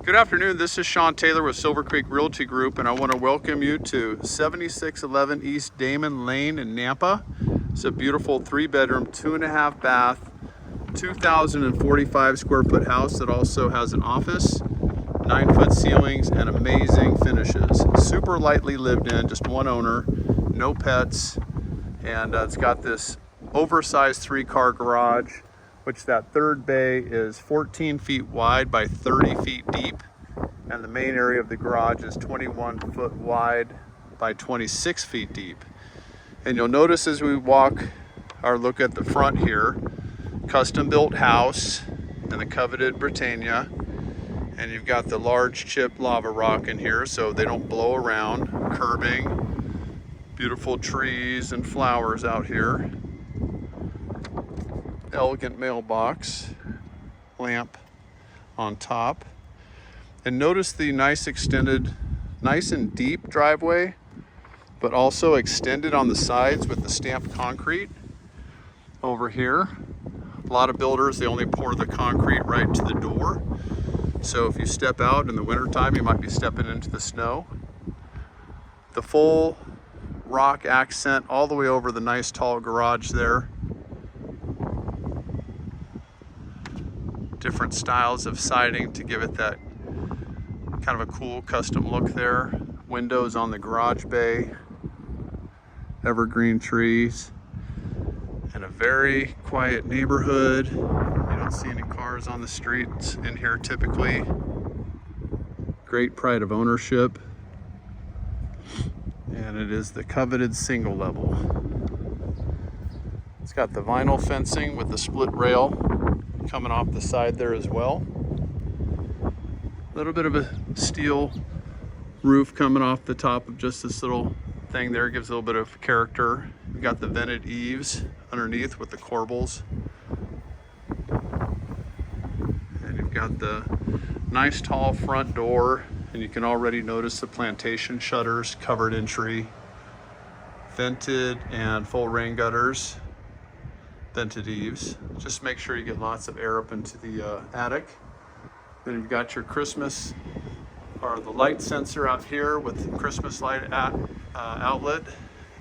Good afternoon, this is Sean Taylor with Silver Creek Realty Group, and I want to welcome you to 7611 East Damon Lane in Nampa. It's a beautiful 3-bedroom, 2.5 bath, 2,045 square foot house that also has an office, 9-foot ceilings, and amazing finishes. Super lightly lived in, just one owner, no pets, and it's got this oversized 3-car garage, which that third bay is 14 feet wide by 30 feet deep. And the main area of the garage is 21 foot wide by 26 feet deep. And you'll notice as we walk or look at the front here, custom built house and the coveted Brittania. And you've got the large chip lava rock in here so they don't blow around, curbing, beautiful trees and flowers out here. Elegant mailbox, lamp on top. And notice the nice extended, nice and deep driveway, but also extended on the sides with the stamped concrete over here. A lot of builders, they only pour the concrete right to the door. So if you step out in the wintertime, you might be stepping into the snow. The full rock accent all the way over the nice tall garage there. Different styles of siding to give it that kind of a cool custom look there. Windows on the garage bay, evergreen trees, and a very quiet neighborhood. You don't see any cars on the streets in here typically. Great pride of ownership. And it is the coveted single level. It's got the vinyl fencing with the split rail coming off the side there as well. A little bit of a steel roof coming off the top of just this little thing there, gives a little bit of character. You've got the vented eaves underneath with the corbels. And you've got the nice tall front door, and you can already notice the plantation shutters, covered entry, vented and full rain gutters. Vented eaves. Just make sure you get lots of air up into the attic. Then you've got your Christmas or the light sensor out here with Christmas light outlet,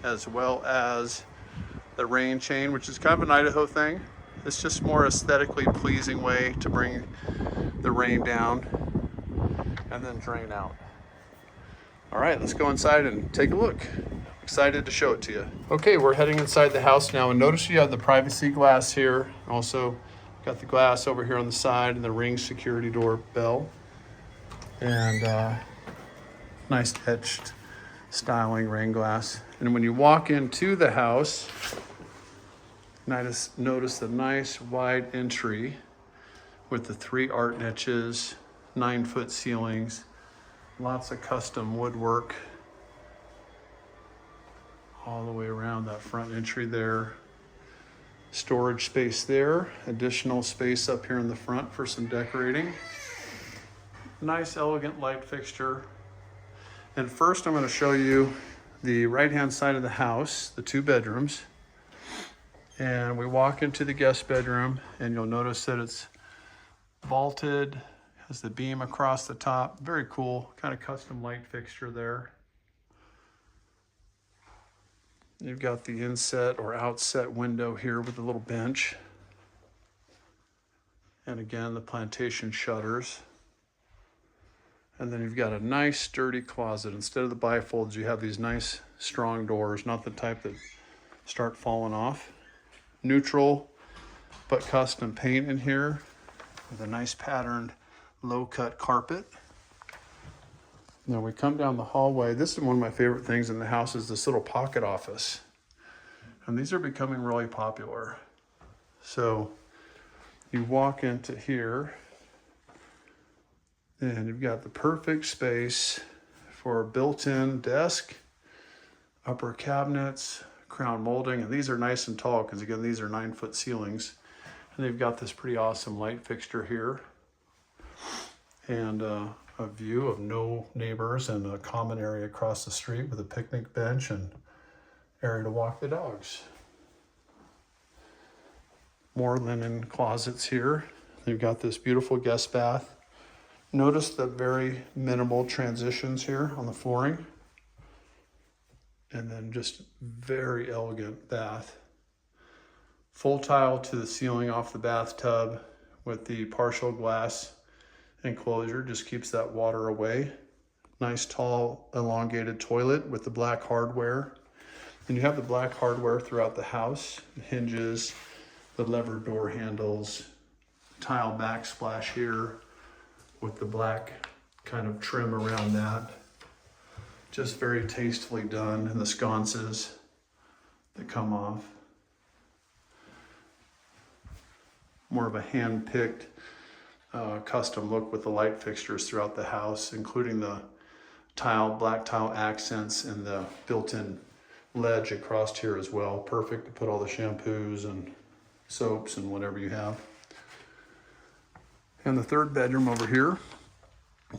as well as the rain chain, which is kind of an Idaho thing. It's just more aesthetically pleasing way to bring the rain down and then drain out. All right, let's go inside and take a look. Excited to show it to you. Okay, we're heading inside the house now, and notice you have the privacy glass here. Also got the glass over here on the side and the Ring security door bell. And nice etched styling rain glass. And when you walk into the house, notice the nice wide entry with the 3 art niches, 9-foot ceilings, lots of custom woodwork all the way around that front entry there. Storage space there, additional space up here in the front for some decorating. Nice elegant light fixture. And first I'm going to show you the right-hand side of the house, the 2 bedrooms. And we walk into the guest bedroom, and you'll notice that it's vaulted, has the beam across the top. Very cool, kind of custom light fixture there. You've got the inset or outset window here with a little bench. And again, the plantation shutters. And then you've got a nice sturdy closet. Instead of the bifolds, you have these nice strong doors, not the type that start falling off. Neutral, but custom paint in here with a nice patterned low-cut carpet. Now we come down the hallway. This is one of my favorite things in the house, is this little pocket office. And these are becoming really popular. So you walk into here and you've got the perfect space for a built-in desk, upper cabinets, crown molding. And these are nice and tall because again, these are 9-foot ceilings. And they've got this pretty awesome light fixture here. And a view of no neighbors and a common area across the street with a picnic bench and area to walk the dogs. More linen closets here. They've got this beautiful guest bath Notice the very minimal transitions here on the flooring. And then just very elegant bath. Full tile to the ceiling off the bathtub with the partial glass enclosure, just keeps that water away. Nice tall elongated toilet with the black hardware. And you have the black hardware throughout the house, the hinges, the lever door handles, tile backsplash here with the black kind of trim around that. Just very tastefully done, and the sconces that come off. More of a hand-picked custom look with the light fixtures throughout the house, including the black tile accents and the built-in ledge across here as well. Perfect to put all the shampoos and soaps and whatever you have. And the third bedroom over here,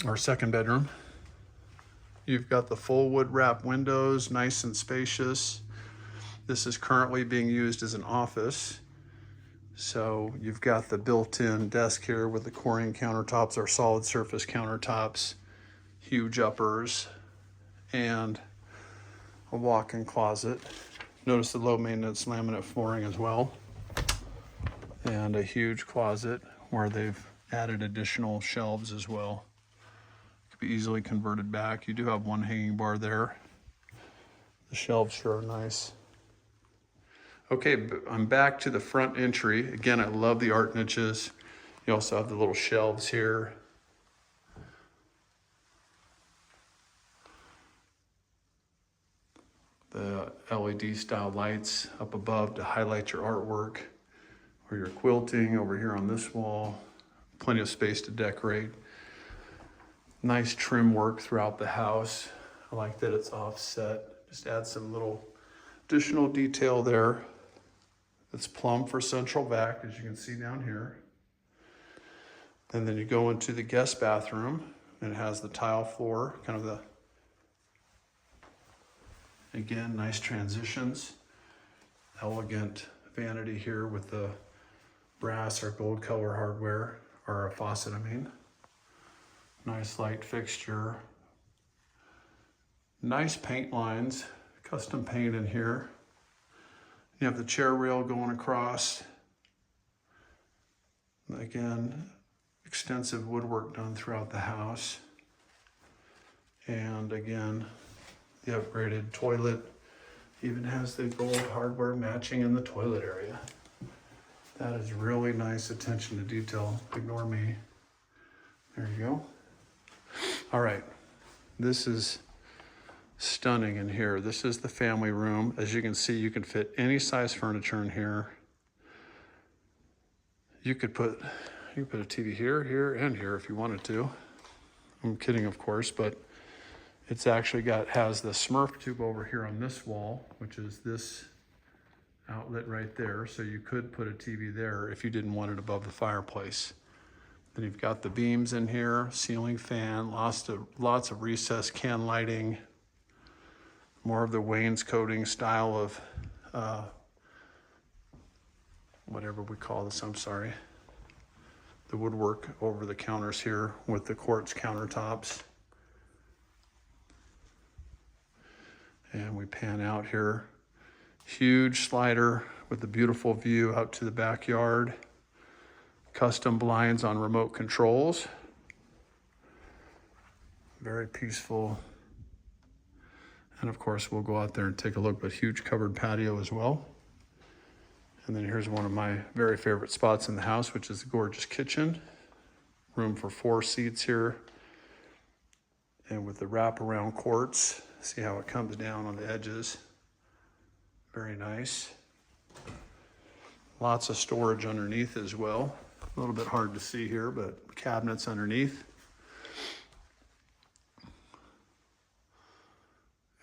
our second bedroom, you've got the full wood wrap windows, nice and spacious. This is currently being used as an office. So you've got the built-in desk here with the Corian countertops, or solid surface countertops, huge uppers, and a walk-in closet. Notice the low maintenance laminate flooring as well. And a huge closet where they've added additional shelves as well. Could be easily converted back. You do have one hanging bar there. The shelves sure are nice. Okay, I'm back to the front entry. Again, I love the art niches. You also have the little shelves here. The LED style lights up above to highlight your artwork or your quilting over here on this wall. Plenty of space to decorate. Nice trim work throughout the house. I like that it's offset. Just add some little additional detail there. It's plumbed for central vac, as you can see down here. And then you go into the guest bathroom, and it has the tile floor, kind of the, again, nice transitions. Elegant vanity here with the brass or gold color hardware, or a faucet, I mean. Nice light fixture. Nice paint lines, custom paint in here. You have the chair rail going across. Again, extensive woodwork done throughout the house. And again, the upgraded toilet even has the gold hardware matching in the toilet area. That is really nice attention to detail. Ignore me. There you go. All right, this is stunning in here. This is the family room. As you can see, you can fit any size furniture in here. You could put a TV here, here, and here if you wanted to. I'm kidding, of course, but it's actually has the Smurf tube over here on this wall, which is this outlet right there. So you could put a TV there if you didn't want it above the fireplace. Then you've got the beams in here, ceiling fan, lots of recessed can lighting. More of the wainscoting style of whatever we call this, I'm sorry. The woodwork over the counters here with the quartz countertops. And we pan out here. Huge slider with a beautiful view out to the backyard. Custom blinds on remote controls. Very peaceful. And of course, we'll go out there and take a look, but huge covered patio as well. And then here's one of my very favorite spots in the house, which is the gorgeous kitchen. Room for 4 seats here. And with the wraparound quartz, see how it comes down on the edges. Very nice. Lots of storage underneath as well. A little bit hard to see here, but cabinets underneath.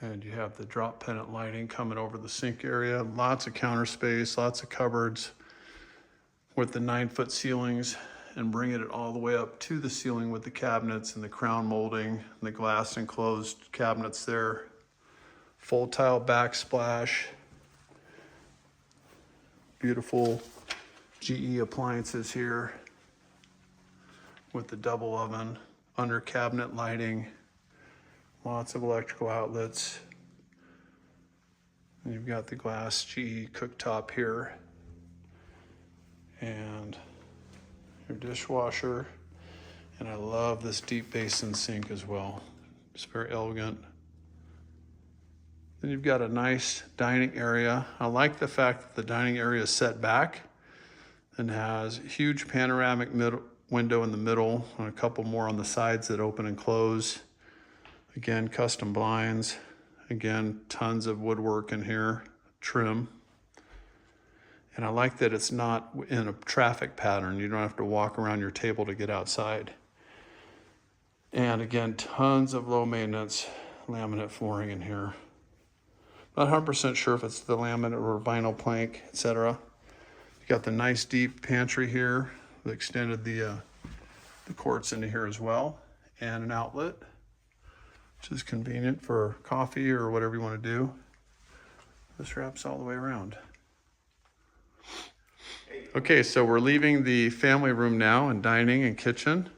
And you have the drop pendant lighting coming over the sink area. Lots of counter space, lots of cupboards with the 9-foot ceilings, and bringing it all the way up to the ceiling with the cabinets and the crown molding and the glass enclosed cabinets there. Full tile backsplash. Beautiful GE appliances here with the double oven under cabinet lighting, lots of electrical outlets. And you've got the glass GE cooktop here, and your dishwasher. And I love this deep basin sink as well. It's very elegant. Then you've got a nice dining area. I like the fact that the dining area is set back and has a huge panoramic window in the middle and a couple more on the sides that open and close. Again, custom blinds. Again, tons of woodwork in here, trim. And I like that it's not in a traffic pattern. You don't have to walk around your table to get outside. And again, tons of low maintenance laminate flooring in here. Not 100% sure if it's the laminate or vinyl plank, etc. You got the nice deep pantry here. They extended the quartz into here as well, and an outlet, which is convenient for coffee or whatever you want to do. This wraps all the way around. Okay, so we're leaving the family room now and dining and kitchen.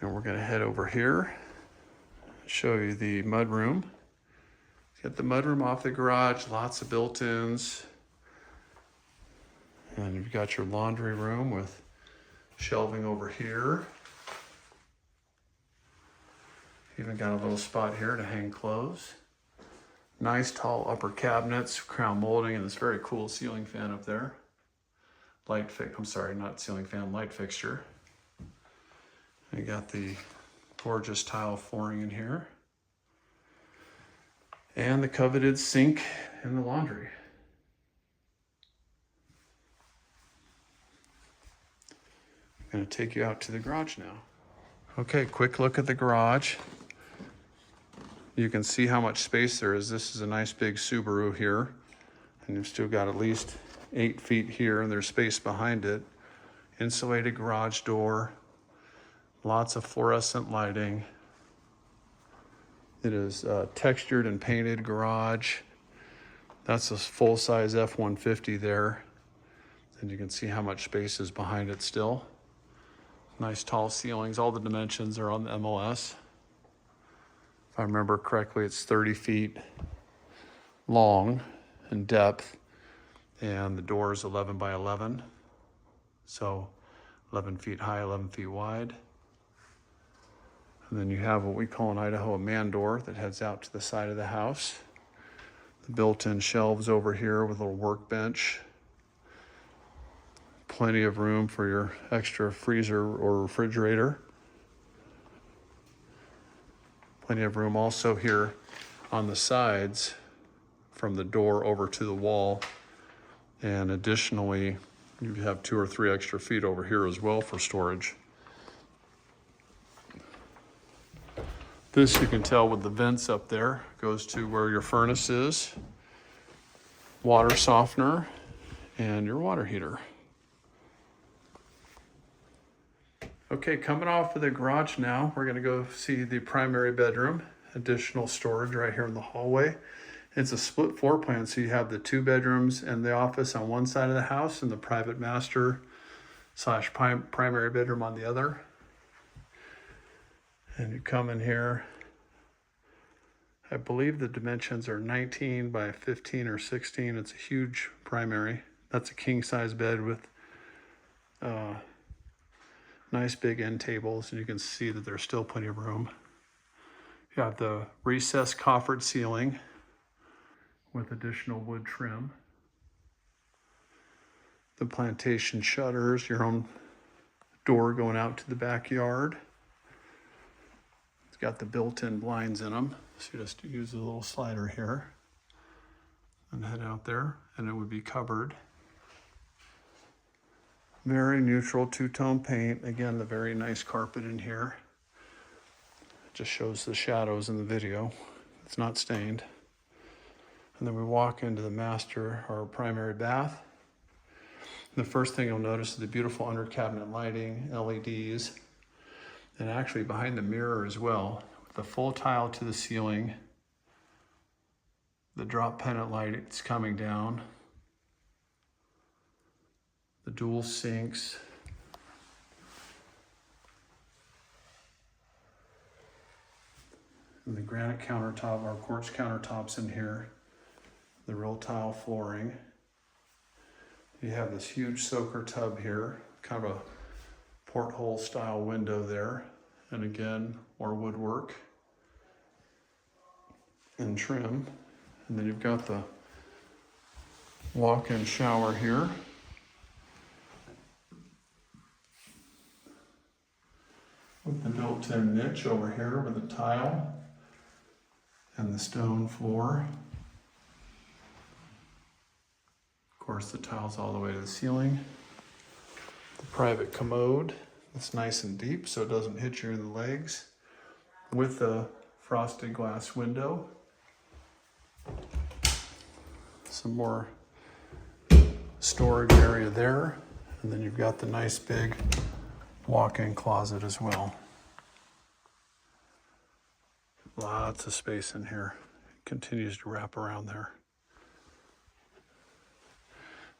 And we're gonna head over here, show you the mudroom. Get the mudroom off the garage, lots of built-ins. And you've got your laundry room with shelving over here. Even got a little spot here to hang clothes. Nice tall upper cabinets, crown molding, and this very cool ceiling fan up there. Light fixture. You got the gorgeous tile flooring in here. And the coveted sink in the laundry. I'm gonna take you out to the garage now. Okay, quick look at the garage. You can see how much space there is. This is a nice big Subaru here. And you've still got at least 8 feet here, and there's space behind it. Insulated garage door. Lots of fluorescent lighting. It is textured and painted garage. That's a full-size F-150 there. And you can see how much space is behind it still. Nice tall ceilings. All the dimensions are on the MLS. If I remember correctly, it's 30 feet long in depth, and the door is 11 by 11. So 11 feet high, 11 feet wide. And then you have what we call in Idaho a man door that heads out to the side of the house. The built-in shelves over here with a little workbench. Plenty of room for your extra freezer or refrigerator. Plenty of room also here on the sides from the door over to the wall. And additionally, you have 2 or 3 extra feet over here as well for storage. This you can tell with the vents up there, goes to where your furnace is, water softener, and your water heater. Okay, coming off of the garage now, we're gonna go see the primary bedroom, additional storage right here in the hallway. It's a split floor plan, so you have the 2 bedrooms and the office on one side of the house and the private master / primary bedroom on the other. And you come in here, I believe the dimensions are 19 by 15 or 16. It's a huge primary. That's a king size bed with nice big end tables, and you can see that there's still plenty of room. You have the recessed coffered ceiling with additional wood trim. The plantation shutters, your own door going out to the backyard. It's got the built-in blinds in them, so you just use a little slider here and head out there, and it would be covered. Very neutral 2-tone paint. Again, the very nice carpet in here. It just shows the shadows in the video. It's not stained. And then we walk into the master or primary bath. The first thing you'll notice is the beautiful under cabinet lighting, LEDs, and actually behind the mirror as well, with the full tile to the ceiling, the drop pendant lights coming down, the dual sinks, And the granite countertop, our quartz countertops in here, the real tile flooring. You have this huge soaker tub here, kind of a porthole style window there. And again, more woodwork and trim. And then you've got the walk-in shower here. With the built-in niche over here with the tile and the stone floor. Of course, the tile's all the way to the ceiling. The private commode that's nice and deep so it doesn't hit you in the legs. With the frosted glass window. Some more storage area there. And then you've got the nice big walk-in closet as well. Lots of space in here. It continues to wrap around there.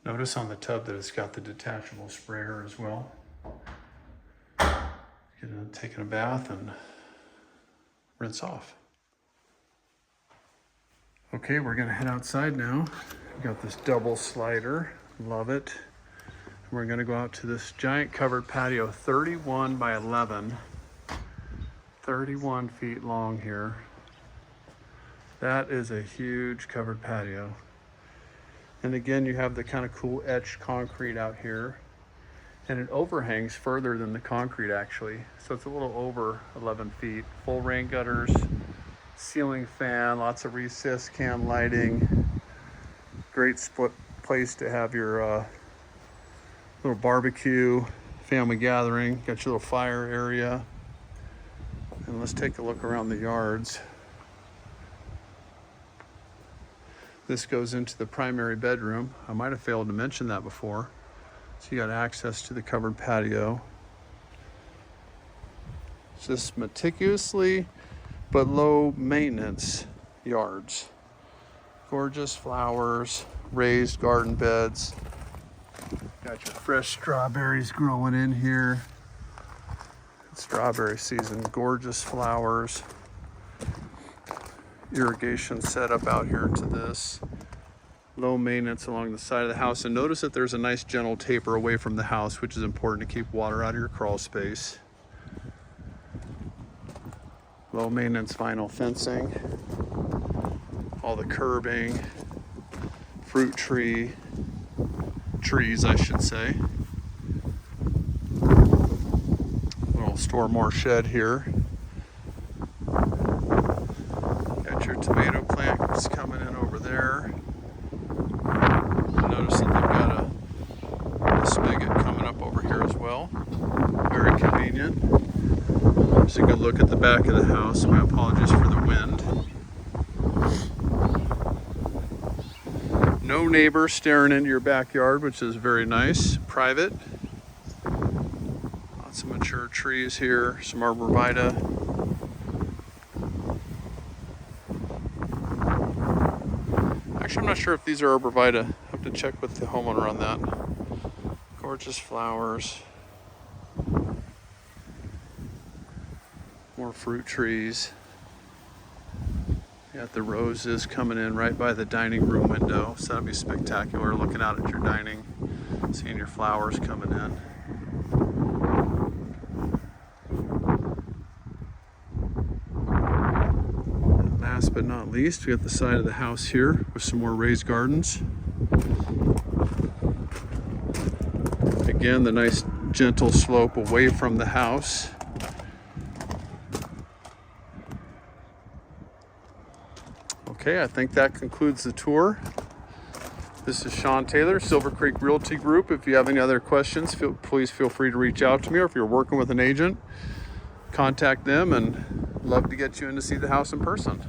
Notice on the tub that it's got the detachable sprayer as well. Taking a bath and rinse off. Okay, we're gonna head outside now. We've got this double slider, love it. We're gonna go out to this giant covered patio, 31 by 11, 31 feet long here. That is a huge covered patio. And again, you have the kind of cool etched concrete out here. And it overhangs further than the concrete actually. So it's a little over 11 feet. Full rain gutters, ceiling fan, lots of recessed can lighting. Great split place to have your little barbecue, family gathering. Got your little fire area. And let's take a look around the yards. This goes into the primary bedroom. I might have failed to mention that before. So you got access to the covered patio. It's just meticulously but low maintenance yards. Gorgeous flowers, raised garden beds. Got your fresh strawberries growing in here. It's strawberry season, gorgeous flowers. Irrigation setup out here to this. Low maintenance along the side of the house. And notice that there's a nice gentle taper away from the house, which is important to keep water out of your crawl space. Low maintenance vinyl fencing. All the curbing. Fruit trees, I should say. Little store more shed here. Got your tomato plants coming in over there. Notice that they've got a spigot coming up over here as well. Very convenient. Here's a good look at the back of the house. My apologies for the wind. No neighbors staring into your backyard, which is very nice. Private. Lots of mature trees here. Some arborvitae. Actually, I'm not sure if these are arborvitae. I have to check with the homeowner on that. Gorgeous flowers. More fruit trees. Got the roses coming in right by the dining room window. So that'd be spectacular looking out at your dining, seeing your flowers coming in. And last but not least, we got the side of the house here with some more raised gardens. Again, the nice gentle slope away from the house. Okay, I think that concludes the tour. This is Sean Taylor, Silver Creek Realty Group. If you have any other questions, please feel free to reach out to me, or if you're working with an agent, contact them, and love to get you in to see the house in person.